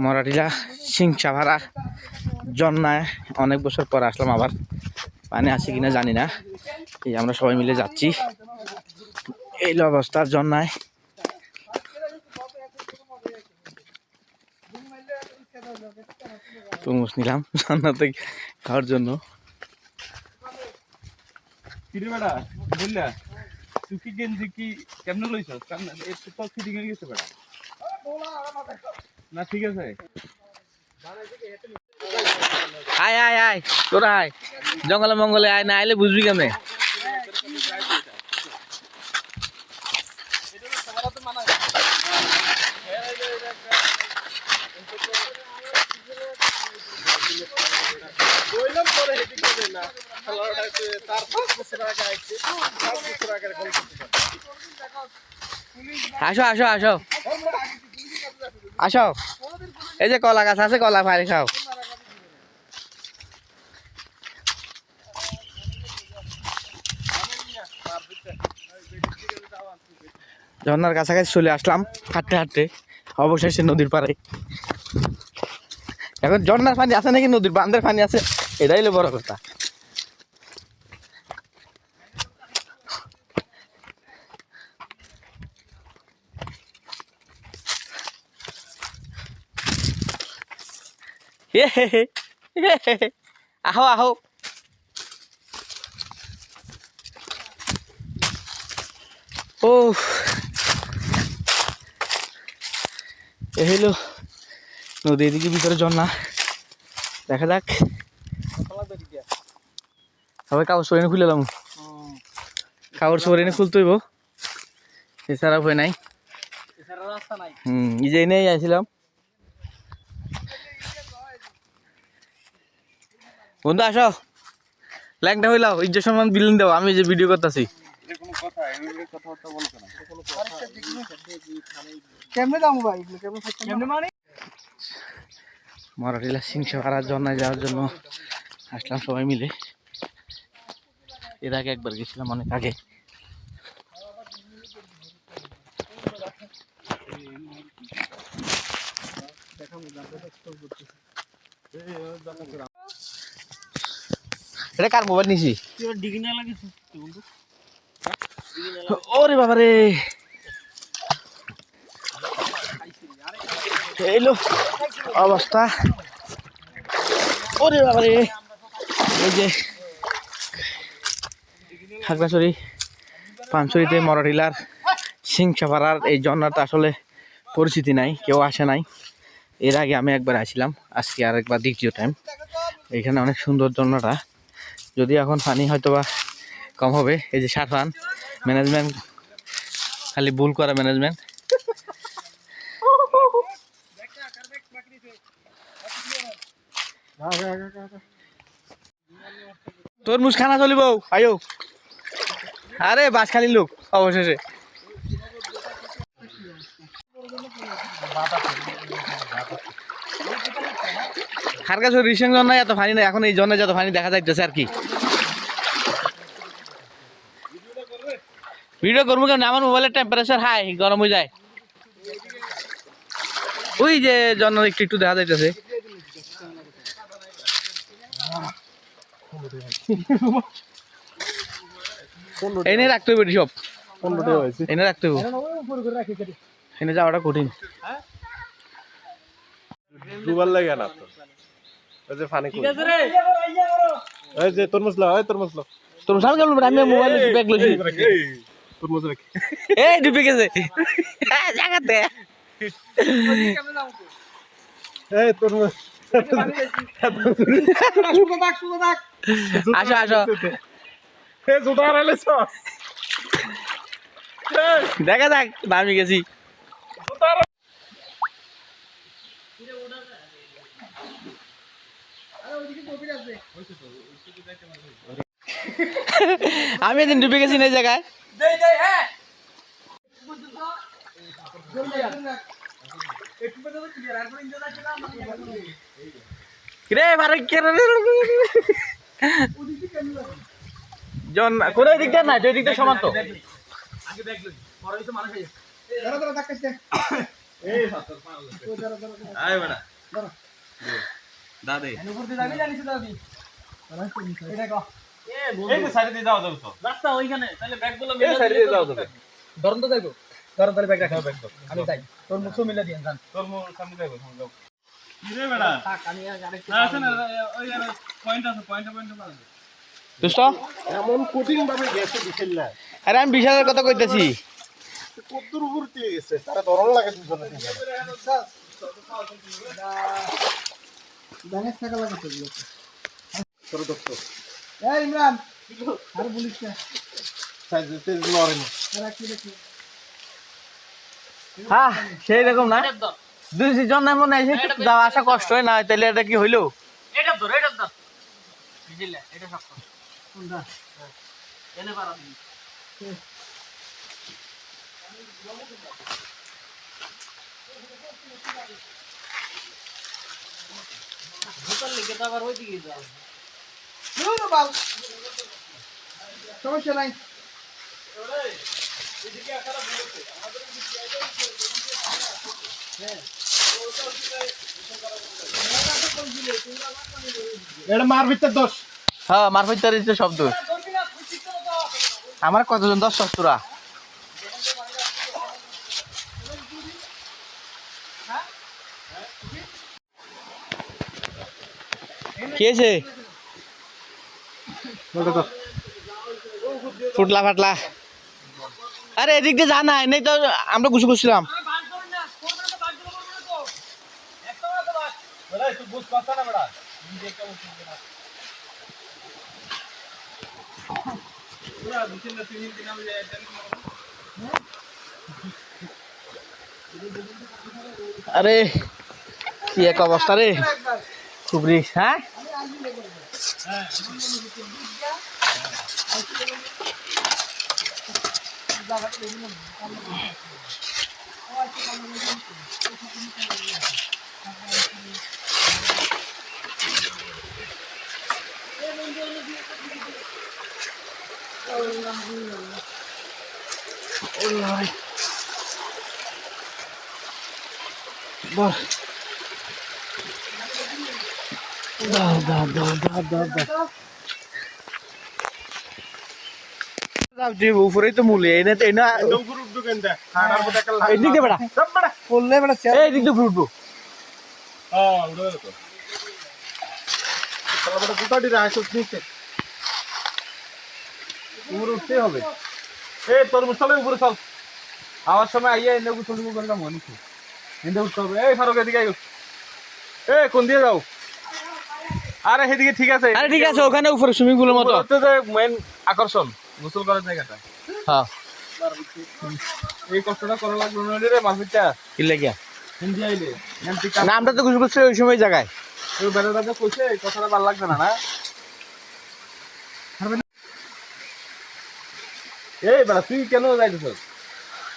মরাটিলা সিংসাভারা জন্নায় অনেক বছর পর আসলাম আবার। পানি আছে কিনা জানি না। এই আমরা সবাই মিলে যাচ্ছি। এই অবস্থার জন্নায় তরমুজ নিলাম জান্নাতে খাওয়ার জন্য। তুই কি গেঞ্জি কি কেমনে লইছ? একটু তো ফিটিং হয়ে গেছে বেটা। না ঠিক আছে। আয় আয় আয় তোরা আয়, জঙ্গলে মঙ্গলে আয়, না আইলে বুঝবি কেমনে। আসো আসো আসো আসো, এই যে কলা গাছ আছে, কলা পাড়ি খাও। ঝর্ণার কাছাকাছি চলে আসলাম হাঁটতে হাঁটতে, অবশেষে নদীর পাড়ে। এখন ঝর্ণার পানি আছে নাকি নদীর বাঁধের পানি আছে, এটাই হলো বড় কথা। আহো আহো, ও এ হইলো নদী, এদিকে ভিতরে ঝর্ণা। দেখা যাক, সবাই কাগজ সরিয়ে খুলে এলাম। কাগজ সরিয়ে খুলতে হইব, এছাড়া উপায় নাই। এই যে এনেই আইছিলাম। বন্ধু আসো, ল্যাংটা হইলাও, ইজ্জত সম্মান বিলিন দাও, আমি যে ভিডিও করতেছি। মরাটিলা সিংসাভারা জন্নায় যাওয়ার জন্য আসলাম সবাই মিলে। এর আগে একবার গেছিলাম অনেক আগে। এটা কার মোবাইল নিছি? ওরে বাবা রে, এইলো অবস্থা। ওরে বাবা রে, এই যে খাগড়াছড়ি পানছড়িতে মরাটিলার সিংসাভারার এই ঝর্ণাটা আসলে পরিচিতি নাই, কেউ আসে নাই। এর আগে আমি একবার আসছিলাম, আজকে আর একবার দ্বিতীয় টাইম। এখানে অনেক সুন্দর ঝর্ণাটা, যদি এখন পানি হয়তো বা কম হবে। এই যে সারফান ম্যানেজমেন্ট, খালি ভুল করা ম্যানেজমেন্ট। তরমুজ খানা চলিব, আয়ো। আরে বাস খালি লোক অবশেষে। খাগড়াছড়ি রিসেন্ট জন্নায় এত পানি নাই, এখন এই জন্নায় যত পানি দেখা যাইতেছে আর কি। ভিডিও করবো কেন, আমার মোবাইলের টেম্পারেচার হাই, গরম হয়ে যায়। ওই যে জন্য একটু একটু দেখা যাইতেছে। এনে রাখতে হবে সব, এনে রাখতে হবে, এনে যাওয়াটা কঠিন। ডুবার লাগে না তো, ওই যে পানি ঠিক আছে রে। ওই যে তরমুজ লাও, ওই তরমুজ লাও। তরমুজ সাল কেন আমি মোবাইল ব্যাগ লইছি। তরমুজ রাখি, এই ডুবে গেছে জায়গাতে। এই তরমুজ আসো আসো, এই জুতা আড়াইলে সস দেখা যাক, নামি গেছি। আমি এদিন ডুবে গেছি না এই জায়গায়। রে বারে কোন দিকটা না, দুই দিকটা সমান তো। রাস্তা ওইখানে তাহলে ব্যাগগুলো মিলে ধরন তো যাইবো ধরন তাহলে ব্যাগ রাখা ব্যাগ আমি যাই তোর মুখও মিলে দিয়েন জান তোর মুখ সামনে যাইবো যাও রে বেটা থাক আমি গাড়ি আছে না ওই পয়েন্ট আছে পয়েন্টে পাবে দোস্ত এমন কঠিন ভাবে গেছে বিশাল না আরে আমি বিশালের কথা কইতেছি কদ্দুর উপর দিয়ে গেছে তারা ধরন লাগে দুজনে ব্যানেস টাকা লাগে তো তোর দোস্ত এই ইমরান আর বলিস না সাইজ তেজ লড়ে না রাখি রাখি হ্যাঁ সেই রকম না দুই জন না মনে আছে যাওয়া আসা কষ্ট হয় না তাহলে এটা কি হইলো এটা ধর বুঝলে এটা শক্ত কোনটা এনে পারা ভূতার লিখে তো আবার ওই দিকে যাও বাল সমস্যা নাই এটা মার ভিতর দোষ হ্যাঁ মারফত তার শব্দ আমার কতজন 10 সত্তরা খেয়েছে ফুটলা ফাটলা আরে এদিক দিয়ে যা না নেই তো আমরা গুছু করছিলাম আরে কি এক অবস্থা রে খুব রিস্ক হ্যাঁ উপরেই তো মূলে এনে তো এনে গ্রুপ ঢুকেন দে খাড়ার মধ্যে একটা এদিক দিয়ে বেড়া সব বড় বললে বড় এই দিক দিয়ে ফুটবো হ্যাঁ উড়ে তো তাহলে বড় গুটাটি রাখছ নিচে উপরে উঠতে হবে এই তোর মুছলে উপরে চল আমার সময় আইয়া এনে গুছল মুখ করলাম মনে কি এনে উঠতে হবে এই ফারুক এদিকে আইও এই কোন দিয়ে যাও আরে এদিকে ঠিক আছে আরে ঠিক আছে ওখানে উপরে সুইমিং পুলের মতো হচ্ছে যে মেইন আকর্ষণ গোসল করার জায়গাটা হ্যাঁ এই কষ্টটা করা লাগলো না রে মাসিটা কি লাগিয়া হিন্দি আইলে না আমরা তো গুছু করছি ওই সময় জায়গায় ওই বেড়াটা কইছে এই কথাটা ভালো লাগবে না না এই বেড়া তুই কেন যাইতেছ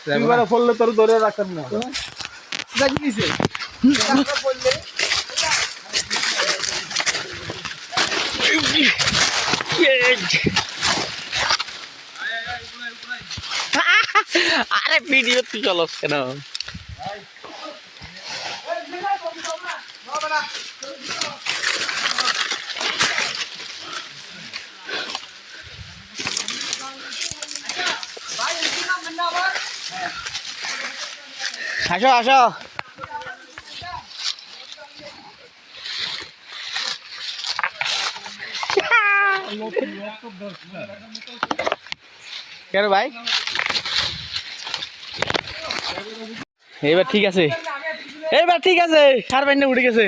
তুই বেড়া ফললে তোর ধরে রাখতাম না জানি নিছে বললে আরে ভিডিও তুই চলস কেন আসো আসো কেন ভাই এইবার ঠিক আছে এইবার ঠিক আছে সার বাইনে উঠে গেছে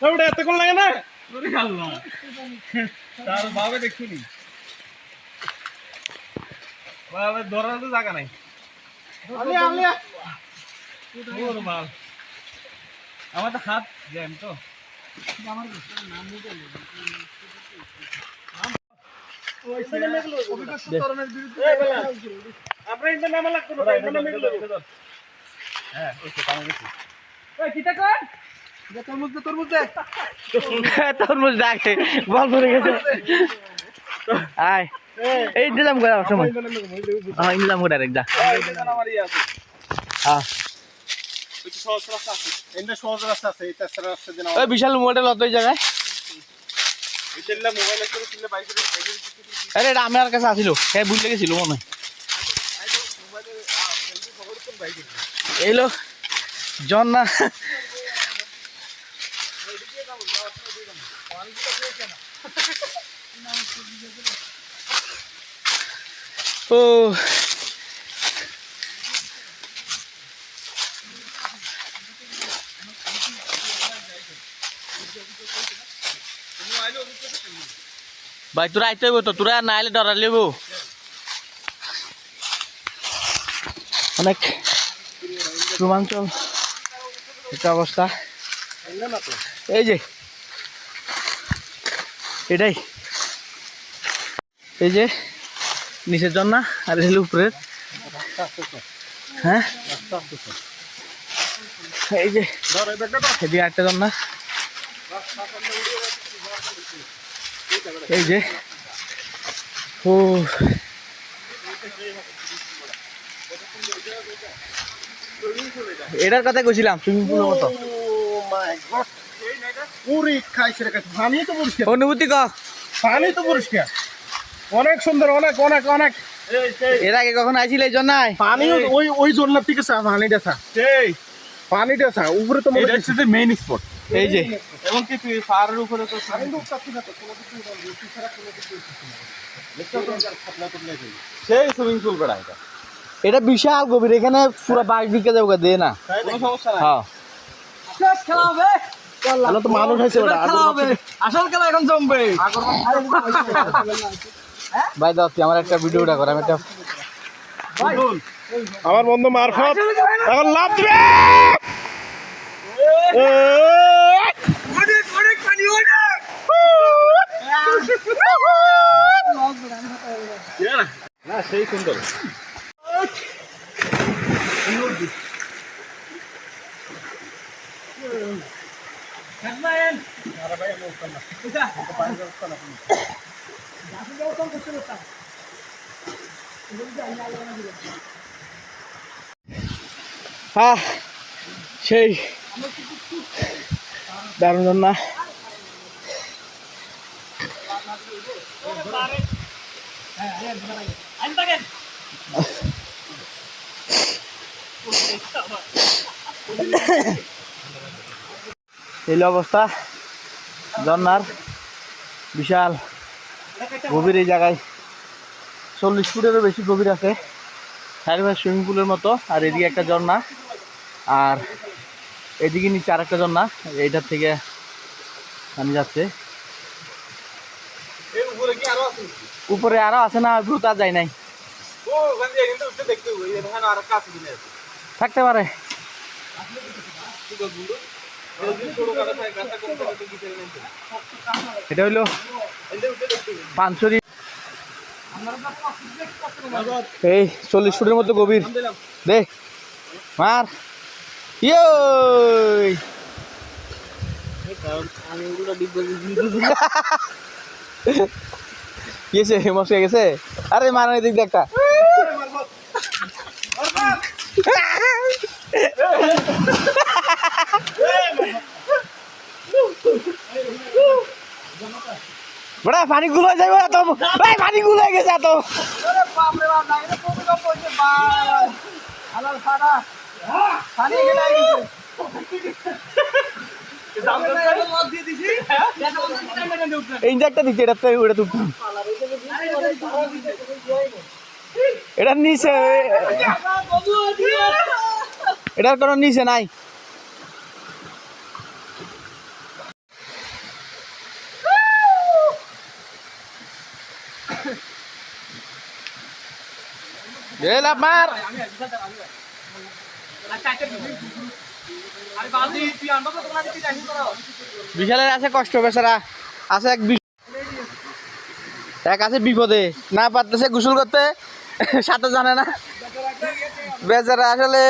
ওটা এতক্ষণ লাগে না তোরে খাল্লা তার ভাবে দেখছিনি বাবা ধরার তো জায়গা নাই আলে আলে ওর মাল আমার তো হাত জ্যাম তো আমার নাম অভিজ্ঞ তরুণের বিরুদ্ধে আমরা ইন্দা নামা লাগতো না ইন্দা নামে গেল হ্যাঁ ওই তো কামে গেছি এই কিটা কর যে তরমুজ দে তরমুজ ডাকে বল ধরে গেছে আয় এই দিলাম করে আমার সময় হ্যাঁ দিলাম করে ডাইরেক্ট যা আমার ইয়ে আছে হ্যাঁ ওই তো সহজ রাস্তা আছে ইন্দা সহজ রাস্তা আছে এই তেসরা রাস্তা দিন ওই বিশাল মোবাইলটা লত ওই জায়গায় ইতেল্লা মোবাইলে করে তুললে বাইকে আরে এটা আমার কাছে আসিল হ্যাঁ ভুলে গেছিল মনে হয় এইলো জন্না ও ভাই তোরা আইতে হইব তো তোরা না আইলে ডরা লেব অনেক রোমাঞ্চল একটা অবস্থা এই যে এটাই এই যে নিচের জন্য আর এই উপরের হ্যাঁ এই যে এদিকে একটা জন্য এই যে ও এটার কথা কইছিলাম সুইমিং পুলের মতো পুরি খাইছে রে পানি তো পরিষ্কার অনুভূতি ক পানি তো পরিষ্কার অনেক সুন্দর অনেক অনেক অনেক এর আগে কখন আইছিল এই জন্য পানি ওই ওই জন্নার থেকে চা পানিটা চা সেই পানিটা চা উপরে তো এটা হচ্ছে যে মেইন স্পট এই যে এবং কি তুই পাহাড়ের উপরে তো সেই সুইমিং পুল বেড়া এটা এটা বিশাল গভীর এখানে পুরো বাড়ি দিকে যাবো দে না কোনো সমস্যা নাই হ্যাঁ খেলা হবে আলো তো মানুষ হয়েছে ওটা খেলা হবে আসল খেলা এখন জমবে ভাই দাও তুই আমার একটা ভিডিওটা কর আমি একটা আমার বন্ধু মারফত এখন লাভ দিবে না সেই সুন্দর হ্যাঁ সেই দারুণ না এই অবস্থা ঝর্ণার বিশাল গভীর এই জায়গায় 40 ফুটেরও বেশি গভীর আছে চারিপাশে সুইমিং পুলের মতো আর এদিকে একটা ঝর্ণা আর এদিকে নিচে আর একটা ঝর্ণা এইটার থেকে পানি যাচ্ছে এর উপরে কি আরো আছে উপরে আরো আছে না ভূত আর যায় নাই ও ওখান দিয়ে কিন্তু উঠতে দেখতে হবে এখানে আর কাছে দিনে আছে থাকতে পারে এটা হইলো পাঁচশরি এই 40 ফুটের মতো গভীর দে মার ইয়ে গেছে মশকে গেছে আরে মারানি দিক একটা বড়া পানি গুলো যাবে তো ভাই পানি গুলো গেছে তো আরে বাপ রে বাপ না এটা কত কম পড়ছে বাপ আলাল ফাড়া পানি এখানে আই গেছে মত দিয়ে দিছি এই ইঞ্জেক্টটা দিচ্ছে এটা তো ওটা তো এটা নিচে এটার কোনো নিচে নাই গেল আপনার বিশালের আছে কষ্ট বেচারা আছে এক এক আছে বিপদে, না পারতেছে গোসল করতে, সাথে জানে না বেচারা। আসলে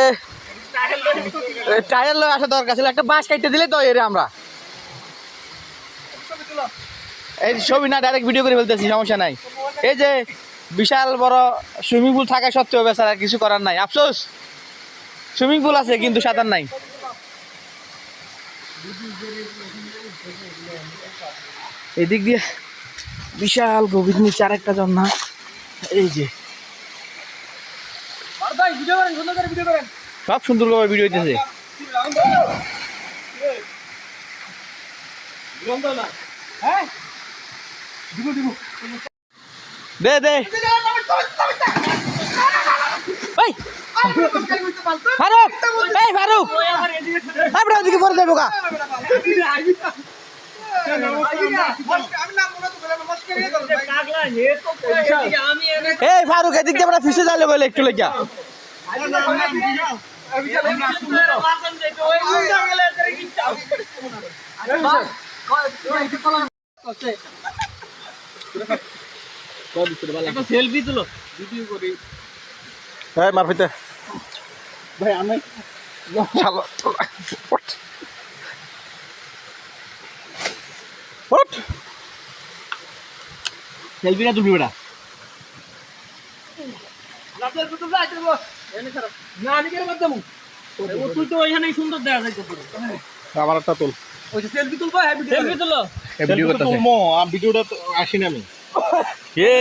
টায়ার লোক আসা দরকার ছিল, একটা বাঁশ কাটতে দিলে তো এর আমরা এই ছবি না ডাইরেক্ট ভিডিও করে ফেলতেছি, সমস্যা নাই। এই যে বিশাল বড় সুইমিং পুল থাকা সত্ত্বেও বেচারা কিছু করার নাই, আফসোস। সুইমিং পুল আছে কিন্তু সাঁতার নাই। এদিক দিয়ে বিশাল গভীর নিচে আরেকটা ঝর্ণা। এই যে সব সুন্দর করে ভিডিও হইতেছে। দে দে এই ফারুক, এই ফারুক আমরা ওদিকে পরে যাবো গা। এই ফারুক এদিক দিয়ে আমরা ফিসে যাইলে বলে একটু লেগা। সেলফি তুলো, ভিডিও করি এই মারফিতে ভাই। আমি শালা সেলফি না তুলবি বেটা। না আমি কেন বাদ দেবো, তুই তো ওইখানেই সুন্দর দেখা যাইতো। আমার একটা তুল, ওই সেলফি তুলবো, সেলফি তুলো। এই ভিডিও করতেছে। তুলমো ভিডিওটা আসিনি আমি। এ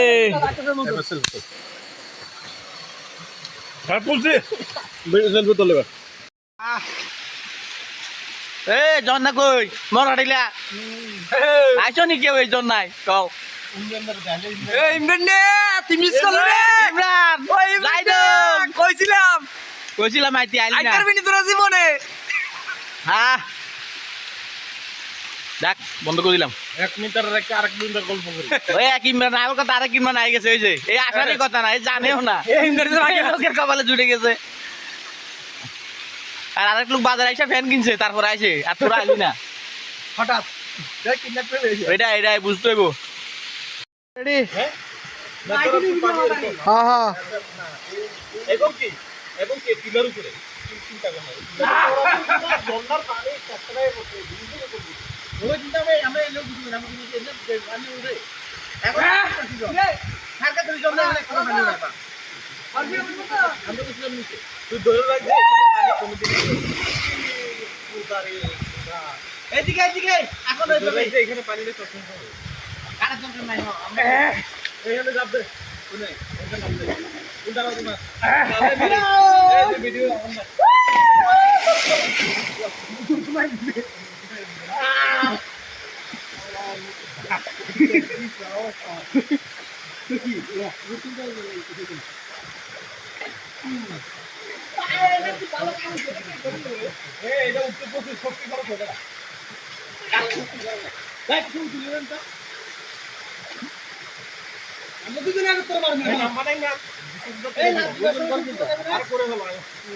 হ্যাঁ তুলছি, সেলফি তুলবে। এ জন্না কই মরাডিলা আইছো নি কেউ এই জন্নাই কও। ইমরান নে তুই মিস করলি রে। ইমরান ওই লাইদন কইছিলাম আইতি আইলি আই না। করবি নি তোর জীবনে। হ্যাঁ দেখ বন্ধ করে দিলাম। 1 মিনিটের রেখে আরেক মিনিটের গল্প করি। ওই এক ইমরান আগে কথা আরেক ইমরান আই গেছে। ওই যে এই আসারই কথা না, এই জানেও না লোকের কপালে জুড়ে গেছে। আর আরেক লোক বাজারে আইসা ফ্যান কিনছে, তারপর আইছে আর তোরা আইলি না। হঠাৎ দেখ কিডন্যাপ করে হয়েছে। এটাই বুঝতে হইব। রেডি? হ্যাঁ হ্যাঁ এবং কি পিলার উপরে চিন্তা করো না, জন্নার পানি কতটাই বসে ভিডিও করব। ওই চিন্তা আমি লোক বুঝি না, আমি কিন্তু পানি উঠে এখন রে কারকা তুই জন্না অনেক পানি রাখবা। আর কি বলতো আমরা বুঝলাম নিচে তুই ধরে রাখ যে এখানে পানি কমে দিবি উতারে এদিকে এখন এখানে পানিতে সবসময় হবে কাটার দরকার নাই। আমরা এখানে যাব দে শুনে এখানে নাম দে উল্টা বাজু না এই ভিডিও এটা উত্তর পশ্চিম শক্তি খরচ হবে না। দেখ শুন তুলেন তো আমরা দুজনে আগে তোর মারবি না মানে না এই লাভ আর করে হলো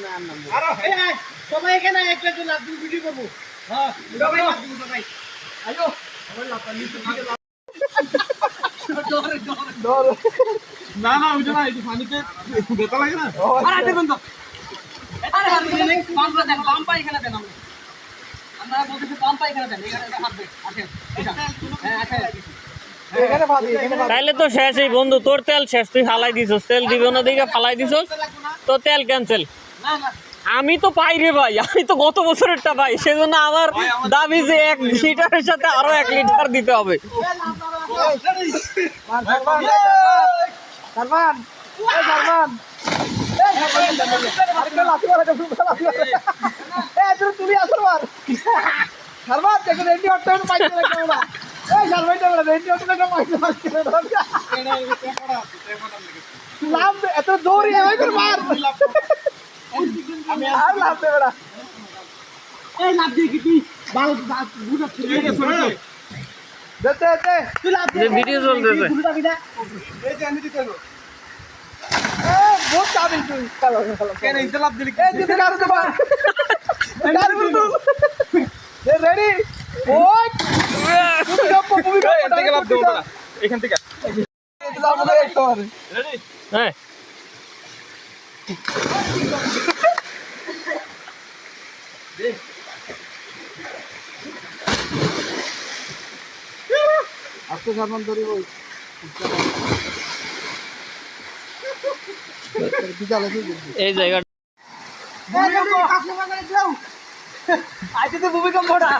না না আরে এই সবাই এখানে একটা একটা লাভ ভিডিও করব। হ্যাঁ সবাই লাভ দিব ভাই আইও আমার লাভ নিচে দিকে লাভ ডর না ওইটা না এই পানিতে ব্যথা লাগে না। আরে দেখুন তো আরে হাত দিয়ে নেই পাম্পটা দেন, পাম্পা এখানে দেন। আমরা বলতেছি পাম্পা এখানে দেন, এখানে হাত দেন। আসেন হ্যাঁ আসেন এখানে ভাবি এখানে। তাইলে তো শেষই বন্ধু, তোর তেল শেষ, তুই ফালাই দিছস, তেল দিব না দিকে ফালাই দিছস, তো তেল ক্যান্সেল। না না আমি তো পাই রে ভাই, আমি তো গত বছরেরটা পাই, সেজন্য আমার দাবি যে 1 লিটারের সাথে আরো 1 লিটার দিতে হবে। সালমান এই সালমান আরেকটা লাঠি মারা তো এই তুই আসর মার সালমান দেখো রেডি হতে পাইছে না কেমন। এই সালমান তো রেডি হতে না পাইছে লাভ এত জোরে হয় করে মার আমি আর লাভ দে বড়া। এই লাভ দিয়ে কি তুই বাল বুঝা ছিড়ে গেছে দে তুই লাভ দে, ভিডিও চলতেছে। এই যে আমি দিতে বহুত চাবি তুই চলো কেন ইনতে লাভ দিলি এই দিতে কারো দেবা গাড়ি বল তুই রেডি ওই তুমি জম্প তুমি এখান থেকে লাভ দেবো না, এখান থেকে হ্যাঁ আজকে সামান ধরিব বিকালে এই জায়গা আজকে তো ভূমিকম্পটা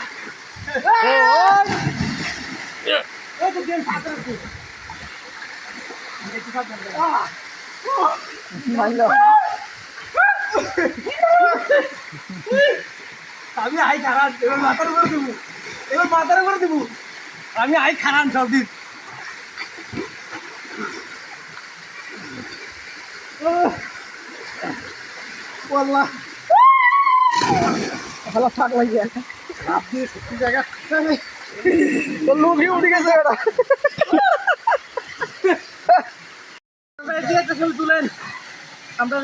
আমি আই খারাপ এবার মাথার উপরে দেবো আমি আই খারাপ সব দিন والله خلاص থাক লাগে আপনি সত্যি জায়গা তো লোক হি উঠে গেছে এটা দিয়ে একটা ছবি তুলেন আমরা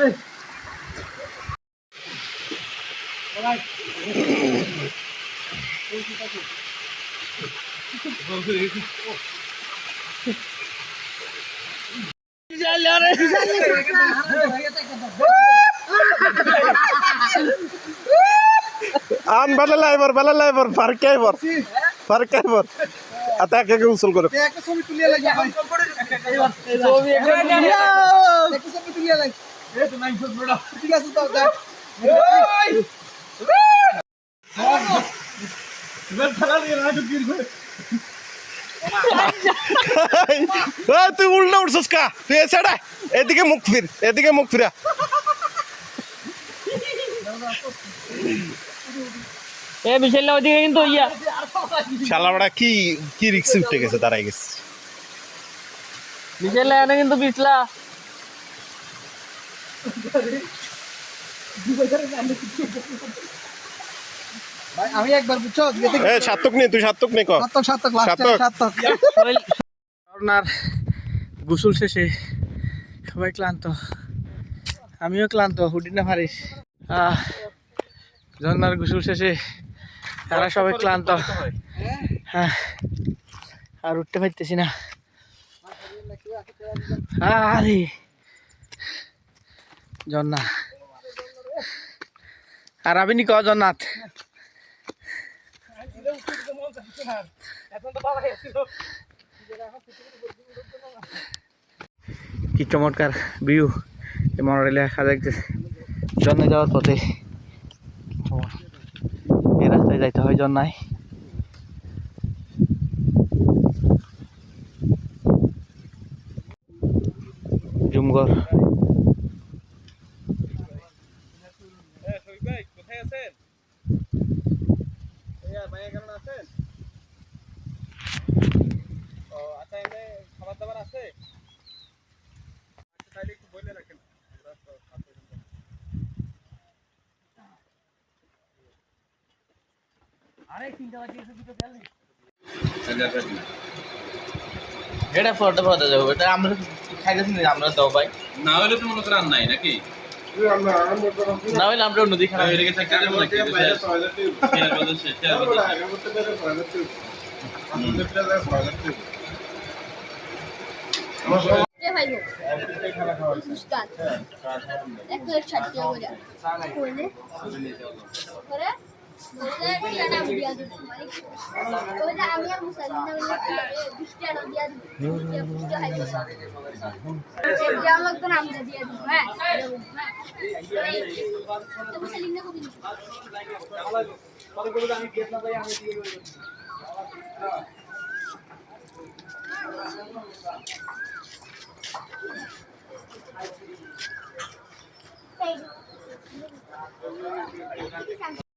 আন বালা লাইবার ফারকাইবার আতা কে উসুল করে একটা ছবি তুলিয়ে লাগে ছবি একটা ছবি তুলিয়ে লাগে এই তো নাই ছবি বড় ঠিক আছে তো দেখ তুই উল্টা উঠছিস কা তুই এছাড়া এদিকে মুখ ফিরা এ বিশাল ওদিকে কিন্তু ইয়া শালাবড়া কি রিক্সে উঠে গেছে দাঁড়াই গেছে বিশাল এনে কিন্তু পিছলা ভাই আমি একবার বুঝছো এ সাতক নে তুই সাতক নে কর সাতক লাস্ট সাতক ঝর্ণার গোসল শেষে সবাই ক্লান্ত, আমিও ক্লান্ত, হুডি না পারিস। ঝর্ণার গোসল শেষে তারা সবাই ক্লান্ত, হ্যাঁ আর উঠতে পারতেছি না। আরে ঝর্ণা আর আবিনি ক জন্নাথ কি চমৎকার ভিউ এই মনোরেল দেখা যাচ্ছে। ঝর্ণায় যাওয়ার পথে এই রাস্তায় যাইতে হয় ঝর্ণায়। জুমগড় কোথায় আছেন? ভাইয়া কেমন আছেন? ও আচ্ছা, এমনি খাবার দাবার আছে? তাহলে একটু বলে রাখেন। এটা ফটো ফটো যাবো, এটা আমরা খাইতেছি না, আমরা দাও ভাই, না হলে তো মনে করেন নাই নাকি? না হলে আমরা নদী খারাপ এদিকে থাকতে দেবো নাকি?